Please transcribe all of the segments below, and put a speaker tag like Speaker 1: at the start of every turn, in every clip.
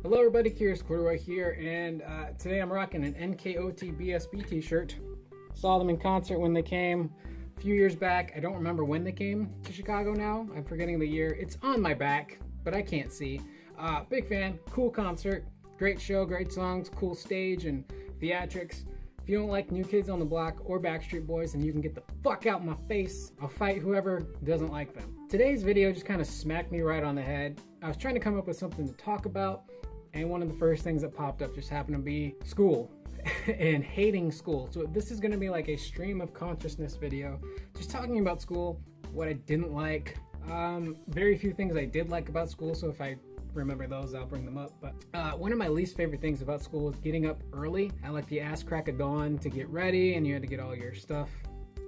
Speaker 1: Hello everybody, Curious Corduroy here, and today I'm rocking an NKOT BSB t-shirt. Saw them in concert when they came a few years back. I don't remember when they came to Chicago now. I'm forgetting the year. It's on my back, but I can't see. Big fan, cool concert, great show, great songs, cool stage and theatrics. If you don't like New Kids on the Block or Backstreet Boys, then you can get the fuck out my face. I'll fight whoever doesn't like them. Today's video just kind of smacked me right on the head. I was trying to come up with something to talk about, and one of the first things that popped up just happened to be school and hating school. So this is going to be like a stream of consciousness video, just talking about school, what I didn't like, very few things I did like about school, so if I remember those, I'll bring them up. But one of my least favorite things about school was getting up early at like the ass crack of dawn to get ready, and you had to get all your stuff.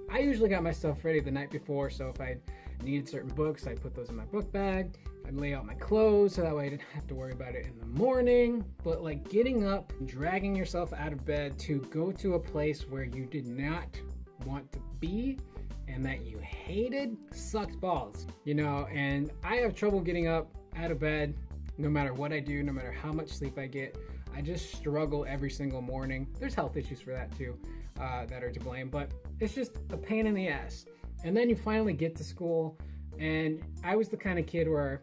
Speaker 1: I usually got my stuff ready the night before, so if I needed certain books, I'd put those in my book bag. I'd lay out my clothes so that way I didn't have to worry about it in the morning. But like getting up, dragging yourself out of bed to go to a place where you did not want to be and that you hated sucked balls, you know. And I have trouble getting up out of bed no matter what I do, no matter how much sleep I get. I just struggle every single morning. There's health issues for that too, that are to blame, but it's just a pain in the ass. And then you finally get to school, and I was the kind of kid where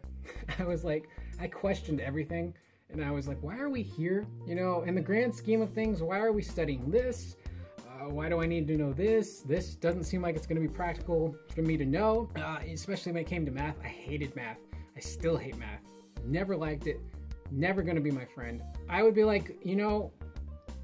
Speaker 1: I was like, I questioned everything, and I was like, why are we here? You know, in the grand scheme of things, why are we studying this? Why do I need to know this? This doesn't seem like it's going to be practical for me to know, especially when it came to math. I hated math. I still hate math. Never liked it. Never going to be my friend. I would be like, you know,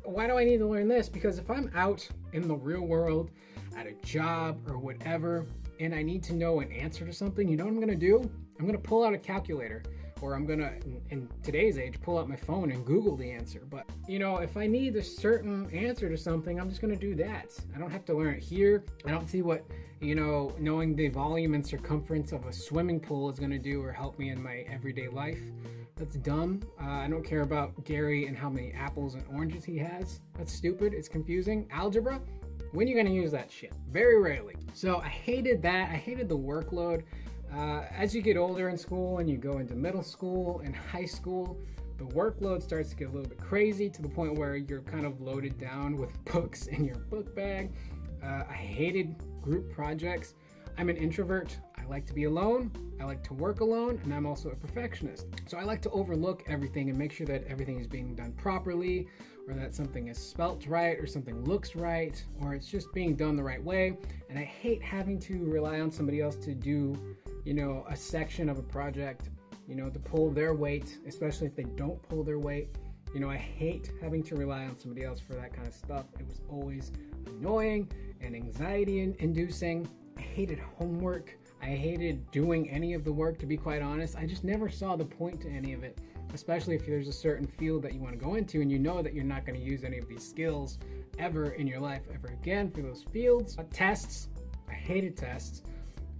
Speaker 1: why do I need to learn this? Because if I'm out in the real world, at a job or whatever, and I need to know an answer to something, you know what I'm gonna do? I'm gonna pull out a calculator, or I'm gonna, in today's age, pull out my phone and Google the answer. But, you know, if I need a certain answer to something, I'm just gonna do that. I don't have to learn it here. I don't see what, you know, knowing the volume and circumference of a swimming pool is gonna do or help me in my everyday life. That's dumb. I don't care about Gary and how many apples and oranges he has. That's stupid. It's confusing. Algebra? When are you going to use that shit? Very rarely. So I hated that. I hated the workload. As you get older in school and you go into middle school and high school, the workload starts to get a little bit crazy to the point where you're kind of loaded down with books in your book bag. I hated group projects. I'm an introvert. I like to be alone. I like to work alone, and I'm also a perfectionist. So I like to overlook everything and make sure that everything is being done properly, or that something is spelt right, or something looks right, or it's just being done the right way. And I hate having to rely on somebody else to do, you know, a section of a project, you know, to pull their weight, especially if they don't pull their weight. You know, I hate having to rely on somebody else for that kind of stuff. It was always annoying and anxiety-inducing. I hated homework. I hated doing any of the work, to be quite honest. I just never saw the point to any of it, especially if there's a certain field that you want to go into and you know that you're not going to use any of these skills ever in your life ever again for those fields. Tests. I hated tests.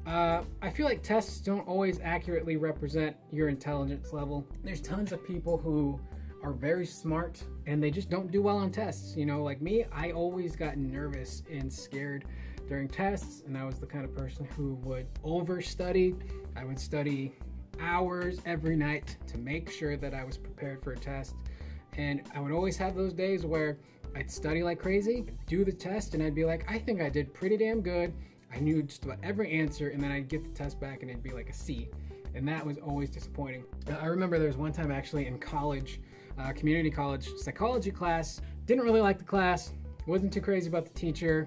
Speaker 1: I feel like tests don't always accurately represent your intelligence level. There's tons of people who are very smart and they just don't do well on tests. You know, like me, I always got nervous and scared during tests, and I was the kind of person who would overstudy. I would study hours every night to make sure that I was prepared for a test. And I would always have those days where I'd study like crazy, do the test, and I'd be like, I think I did pretty damn good. I knew just about every answer, and then I'd get the test back and it'd be like a C. And that was always disappointing. I remember there was one time actually in college, community college psychology class. Didn't really like the class, wasn't too crazy about the teacher.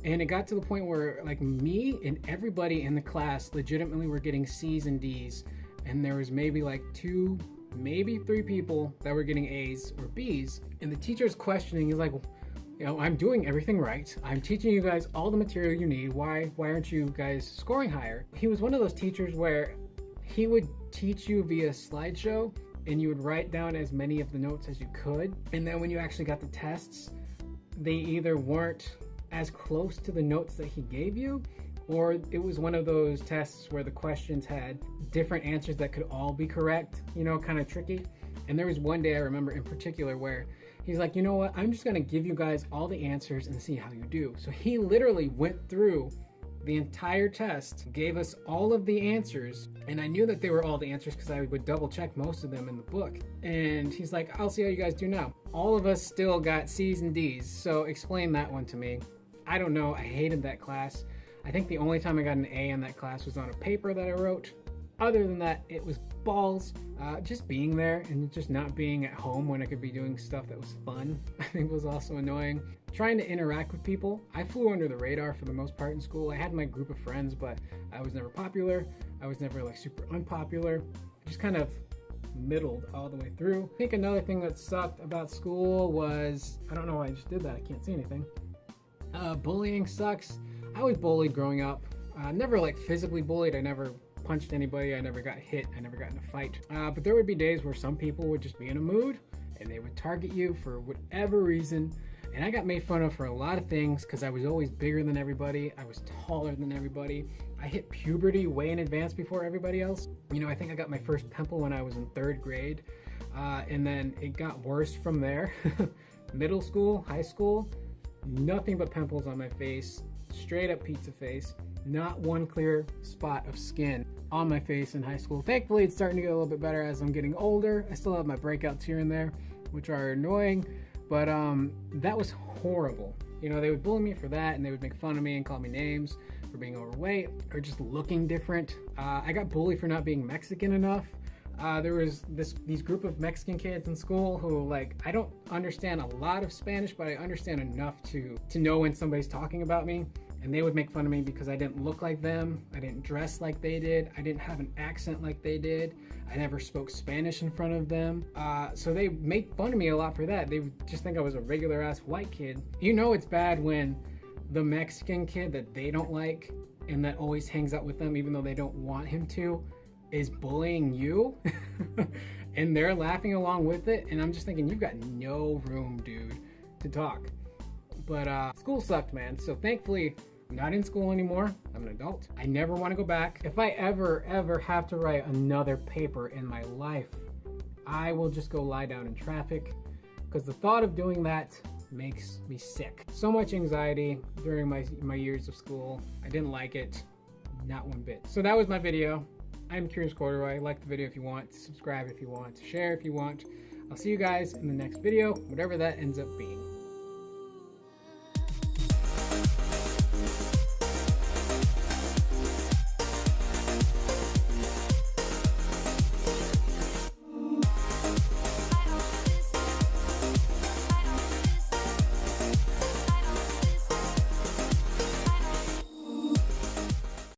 Speaker 1: And it got to the point where like me and everybody in the class legitimately were getting C's and D's. And there was maybe like 2, maybe 3 people that were getting A's or B's. And the teacher's questioning is like, you know, I'm doing everything right. I'm teaching you guys all the material you need. Why aren't you guys scoring higher? He was one of those teachers where he would teach you via slideshow and you would write down as many of the notes as you could. And then when you actually got the tests, they either weren't as close to the notes that he gave you, or it was one of those tests where the questions had different answers that could all be correct, you know, kind of tricky. And there was one day I remember in particular where he's like, you know what, I'm just gonna give you guys all the answers and see how you do. So he literally went through the entire test, gave us all of the answers, and I knew that they were all the answers because I would double check most of them in the book. And he's like, I'll see how you guys do now. All of us still got C's and D's, so explain that one to me. I don't know, I hated that class. I think the only time I got an A in that class was on a paper that I wrote. Other than that, it was balls. Just being there and just not being at home when I could be doing stuff that was fun, I think was also annoying. Trying to interact with people. I flew under the radar for the most part in school. I had my group of friends, but I was never popular. I was never like super unpopular. Just kind of middled all the way through. I think another thing that sucked about school was, I don't know why I just did that, I can't see anything. Bullying sucks. I was bullied growing up. Never like physically bullied. I never punched anybody. I never got hit. I never got in a fight. But there would be days where some people would just be in a mood and they would target you for whatever reason. And I got made fun of for a lot of things because I was always bigger than everybody. I was taller than everybody. I hit puberty way in advance before everybody else. You know, I think I got my first pimple when I was in 3rd grade. And then it got worse from there. Middle school, high school, nothing but pimples on my face. Straight up pizza face. Not one clear spot of skin on my face in high school. Thankfully, it's starting to get a little bit better as I'm getting older. I still have my breakouts here and there, which are annoying, but that was horrible. You know, they would bully me for that, and they would make fun of me and call me names for being overweight or just looking different. I got bullied for not being Mexican enough. There was these group of Mexican kids in school who, like, I don't understand a lot of Spanish, but I understand enough to know when somebody's talking about me. And they would make fun of me because I didn't look like them. I didn't dress like they did. I didn't have an accent like they did. I never spoke Spanish in front of them. So they made fun of me a lot for that. They would just think I was a regular ass white kid. You know it's bad when the Mexican kid that they don't like and that always hangs out with them even though they don't want him to is bullying you. And they're laughing along with it. And I'm just thinking, you've got no room, dude, to talk. But school sucked, man. So thankfully, I'm not in school anymore. I'm an adult. I never want to go back. If I ever have to write another paper in my life, I will just go lie down in traffic because the thought of doing that makes me sick. So much anxiety during my years of school. I didn't like it, not one bit. So that was my video. I'm Curious Corduroy. Like the video if you want, subscribe if you want, share if you want. I'll see you guys in the next video, whatever that ends up being.